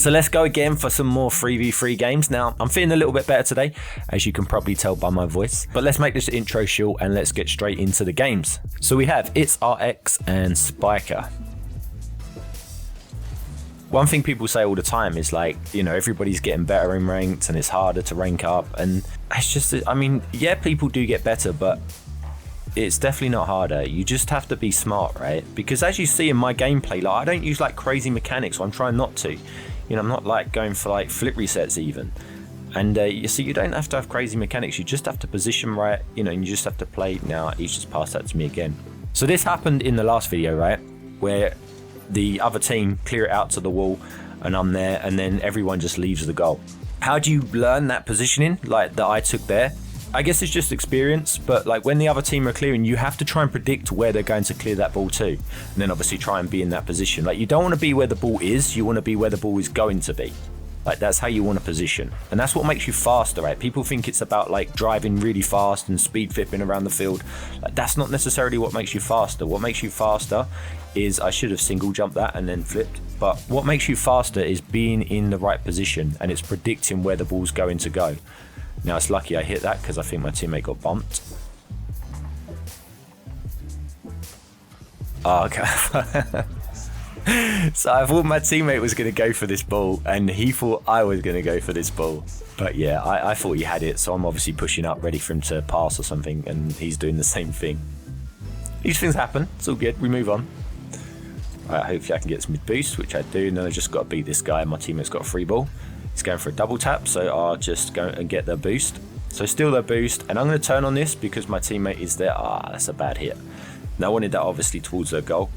So let's go again for some more 3v3 games. Now, I'm feeling a little bit better today, as you can probably tell by my voice. But let's make this intro short and let's get straight into the games. So we have It's RX and Spiker. One thing people say all the time is like, you know, everybody's getting better in ranked and it's harder to rank up. And it's just, I mean, yeah, people do get better, but it's definitely not harder. You just have to be smart, right? Because as you see in my gameplay, like I don't use like crazy mechanics, so I'm trying not to. You know, I'm not like going for like flip resets even. And you see, you don't have to have crazy mechanics. You just have to position right, you know, and you just have to play. Now, he's just passed that to me again. So this happened in the last video, right? Where the other team clear it out to the wall and I'm there, and then everyone just leaves the goal. How do you learn that positioning like that I took there? I guess it's just experience, but like when the other team are clearing, you have to try and predict where they're going to clear that ball to, and then obviously try and be in that position. Like you don't want to be where the ball is, you want to be where the ball is going to be. Like that's how you want to position, and that's what makes you faster, right? People think it's about like driving really fast and speed flipping around the field. Like that's not necessarily what makes you faster. What makes you faster is, I should have single jumped that and then flipped, but what makes you faster is being in the right position, and it's predicting where the ball's going to go. Now it's lucky I hit that because I think my teammate got bumped. Oh, okay. So I thought my teammate was going to go for this ball and he thought I was going to go for this ball. But yeah, I thought he had it, so I'm obviously pushing up ready for him to pass or something, and he's doing the same thing. These things happen, it's all good, we move on. Alright, hopefully I can get some mid boost, which I do, and then I just got to beat this guy. My teammate's got a free ball. He's going for a double tap, so I'll just go and get the boost. So steal their boost, and I'm going to turn on this because my teammate is there. Ah, that's a bad hit. Now I wanted that obviously towards their goal.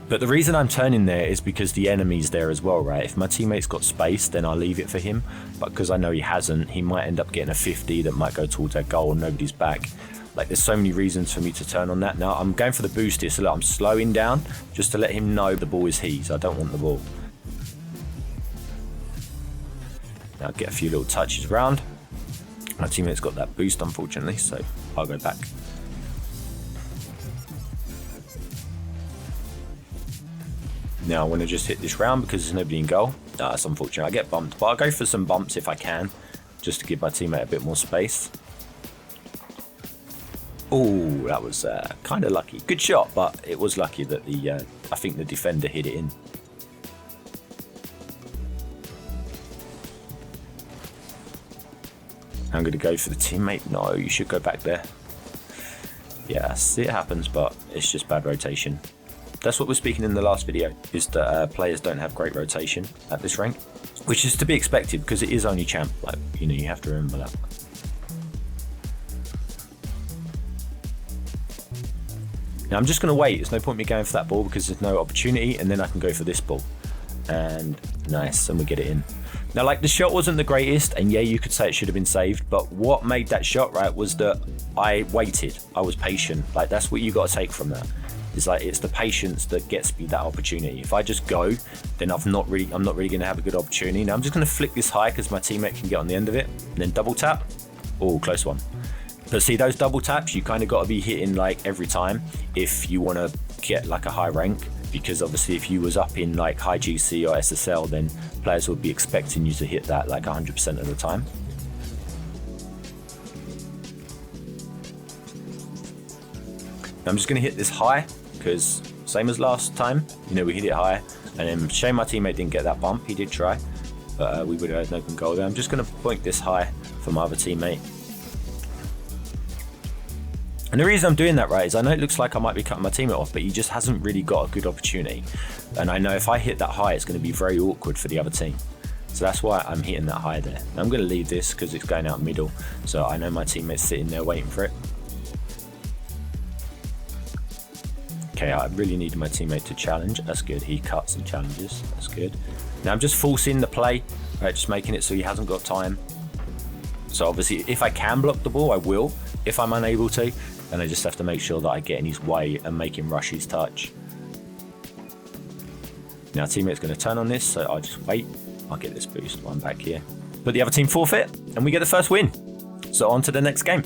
But the reason I'm turning there is because the enemy's there as well, right? If my teammate's got space, then I'll leave it for him. But because I know he hasn't, he might end up getting a 50 that might go towards their goal and nobody's back. Like there's so many reasons for me to turn on that. Now I'm going for the boost here, so look, I'm slowing down just to let him know the ball is his. I don't want the ball. Now get a few little touches around. My teammate's got that boost unfortunately, so I'll go back. Now I want to just hit this round because there's nobody in goal. That's unfortunate, I get bumped, but I'll go for some bumps if I can, just to give my teammate a bit more space. Oh, that was kind of lucky. Good shot, but it was lucky that the I think the defender hit it in. I'm going to go for the teammate. No, you should go back there. Yes, it happens, but it's just bad rotation. That's what we're speaking in the last video, is that players don't have great rotation at this rank, which is to be expected because it is only champ. Like, you know, you have to remember that. Now I'm just going to wait. There's no point me going for that ball because there's no opportunity, and then I can go for this ball. And nice, and we get it in. Now, like, the shot wasn't the greatest, and yeah, you could say it should have been saved, but what made that shot right was that I waited. I was patient. Like, that's what you got to take from that. It's like, it's the patience that gets me that opportunity. If I just go, then I'm not really going to have a good opportunity. Now I'm just going to flick this high because my teammate can get on the end of it, and then double tap. Oh, close one. But see, those double taps, you kind of got to be hitting like every time if you want to get like a high rank, because obviously if you was up in like high GC or SSL, then players would be expecting you to hit that like 100% of the time. Now I'm just going to hit this high because same as last time, you know, we hit it high, and then shame my teammate didn't get that bump. He did try, but we would have had an open goal there. I'm just going to point this high for my other teammate. And the reason I'm doing that, right, is I know it looks like I might be cutting my teammate off, but he just hasn't really got a good opportunity. And I know if I hit that high, it's going to be very awkward for the other team. So that's why I'm hitting that high there. Now I'm going to leave this because it's going out middle. So I know my teammate's sitting there waiting for it. Okay, I really needed my teammate to challenge. That's good. He cuts and challenges. That's good. Now I'm just forcing the play, right, just making it so he hasn't got time. So obviously, if I can block the ball, I will. If I'm unable to, then I just have to make sure that I get in his way and make him rush his touch. Now teammate's going to turn on this, so I'll just wait. I'll get this boost while I'm back here. But the other team forfeit, and we get the first win. So on to the next game.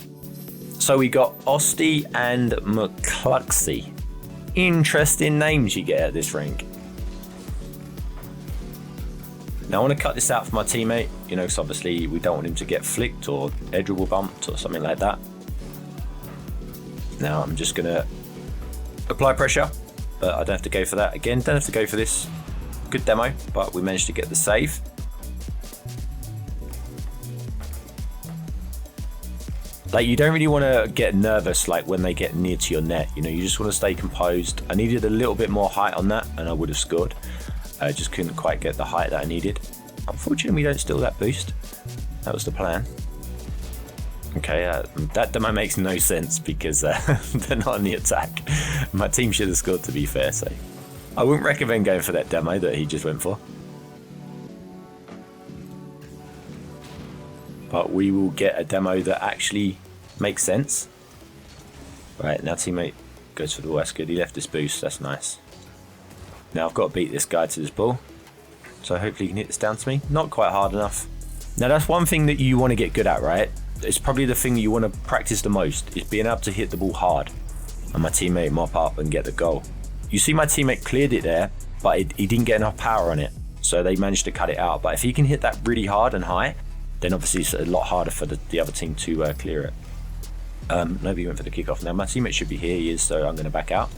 So we got Osty and McCluxy. Interesting names you get at this rank. Now I want to cut this out for my teammate, you know, because obviously we don't want him to get flicked or air dribble bumped or something like that. Now I'm just going to apply pressure, but I don't have to go for that. Again, don't have to go for this. Good demo, but we managed to get the save. Like, you don't really want to get nervous like when they get near to your net, you know, you just want to stay composed. I needed a little bit more height on that and I would have scored. I just couldn't quite get the height that I needed. Unfortunately, we don't steal that boost. That was the plan. Okay, that demo makes no sense because they're not on the attack. My team should have scored, to be fair, so I wouldn't recommend going for that demo that he just went for. But we will get a demo that actually makes sense. Right, now teammate goes for the ball. That's good. He left this boost. That's nice. Now I've got to beat this guy to this ball. So hopefully he can hit this down to me. Not quite hard enough. Now that's one thing that you want to get good at, right? It's probably the thing you want to practice the most, is being able to hit the ball hard. And my teammate mop up and get the goal. You see my teammate cleared it there, but he didn't get enough power on it. So they managed to cut it out. But if he can hit that really hard and high, then obviously it's a lot harder for the other team to clear it. Nobody went for the kickoff. Now my teammate should be here, he is, so I'm going to back out.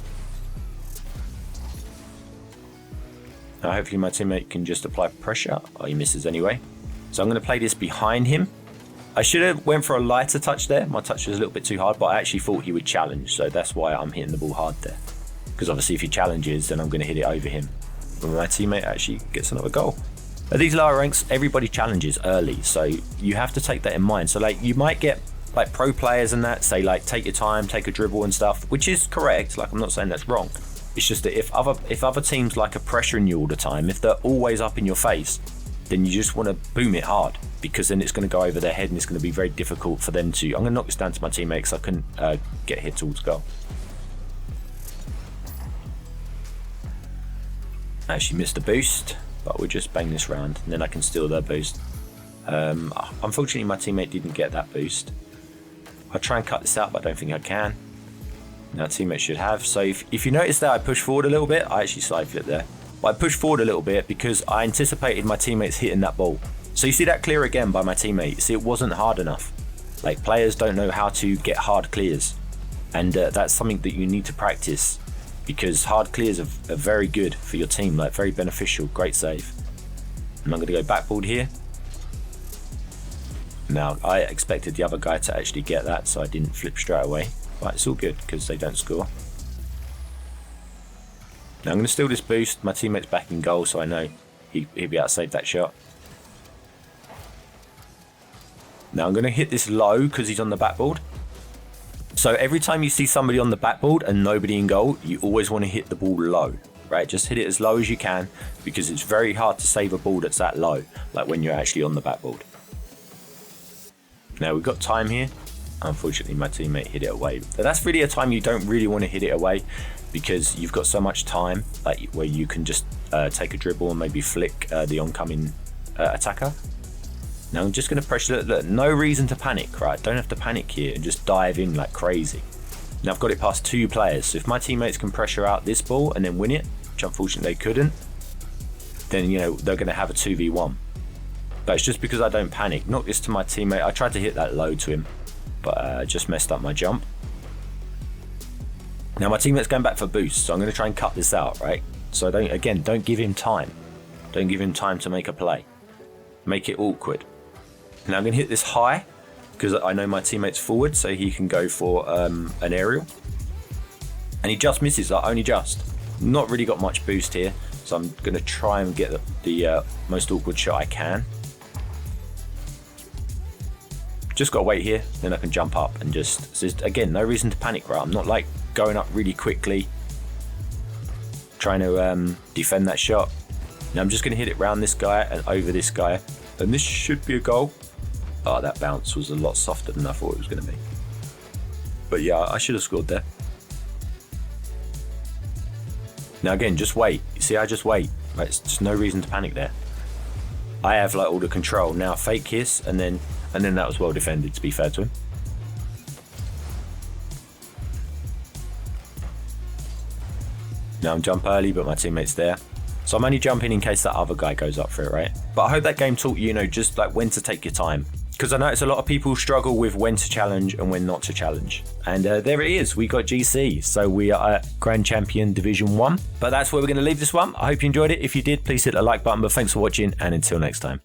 Now hopefully my teammate can just apply pressure. Oh, he misses anyway. So I'm going to play this behind him. I should have went for a lighter touch there. My touch was a little bit too hard, but I actually thought he would challenge, so that's why I'm hitting the ball hard there. Because obviously if he challenges, then I'm going to hit it over him. And my teammate actually gets another goal. At these lower ranks, everybody challenges early, so you have to take that in mind. So like, you might get like pro players and that say like, take your time, take a dribble and stuff, which is correct. Like, I'm not saying that's wrong. It's just that if other teams like are pressuring you all the time, if they're always up in your face, then you just want to boom it hard, because then it's going to go over their head and it's going to be very difficult for them to. I'm going to knock this down to my teammate because I couldn't get hit towards goal. I actually missed the boost, but we'll just bang this round and then I can steal their boost. Unfortunately, my teammate didn't get that boost. I'll try and cut this out, but I don't think I can. Now teammate should have. So if you notice that I push forward a little bit, I actually side flip there. But I pushed forward a little bit because I anticipated my teammates hitting that ball. So you see that clear again by my teammate. See, it wasn't hard enough. Like, players don't know how to get hard clears. And that's something that you need to practice, because hard clears are very good for your team, like very beneficial. Great save. And I'm going to go backboard here. Now, I expected the other guy to actually get that, so I didn't flip straight away. But it's all good because they don't score. Now I'm going to steal this boost. My teammate's back in goal, so I know he'll be able to save that shot. Now I'm going to hit this low because he's on the backboard. So every time you see somebody on the backboard and nobody in goal, you always want to hit the ball low, right? Just hit it as low as you can, because it's very hard to save a ball that's that low, like when you're actually on the backboard. Now we've got time here. Unfortunately, my teammate hit it away. But that's really a time you don't really want to hit it away, because you've got so much time, like where you can just take a dribble and maybe flick the oncoming attacker. Now I'm just going to pressure. Look, no reason to panic, right? Don't have to panic here and just dive in like crazy. Now I've got it past 2 players, so if my teammates can pressure out this ball and then win it, which unfortunately they couldn't, then you know they're going to have a 2v1. But it's just because I don't panic. Knock this to my teammate. I tried to hit that low to him, but I just messed up my jump. Now my teammate's going back for boost, so I'm going to try and cut this out, right? So don't give him time. Don't give him time to make a play. Make it awkward. Now I'm going to hit this high, because I know my teammate's forward, so he can go for an aerial. And he just misses, like only just. Not really got much boost here, so I'm going to try and get the most awkward shot I can. Just got to wait here, then I can jump up and just, again, no reason to panic, right? I'm not like going up really quickly, trying to defend that shot. Now I'm just going to hit it round this guy and over this guy, and this should be a goal. Oh, that bounce was a lot softer than I thought it was going to be. But yeah, I should have scored there. Now again, just wait. You see, I just wait. Right, it's just no reason to panic there. I have like all the control. Now fake kiss, and then that was well defended, to be fair to him. Now I'm jump early, but my teammate's there. So I'm only jumping in case that other guy goes up for it, right? But I hope that game taught you, you know, just like when to take your time. Because I notice a lot of people struggle with when to challenge and when not to challenge. And there it is, we got GC. So we are at Grand Champion Division 1. But that's where we're going to leave this one. I hope you enjoyed it. If you did, please hit the like button. But thanks for watching, and until next time.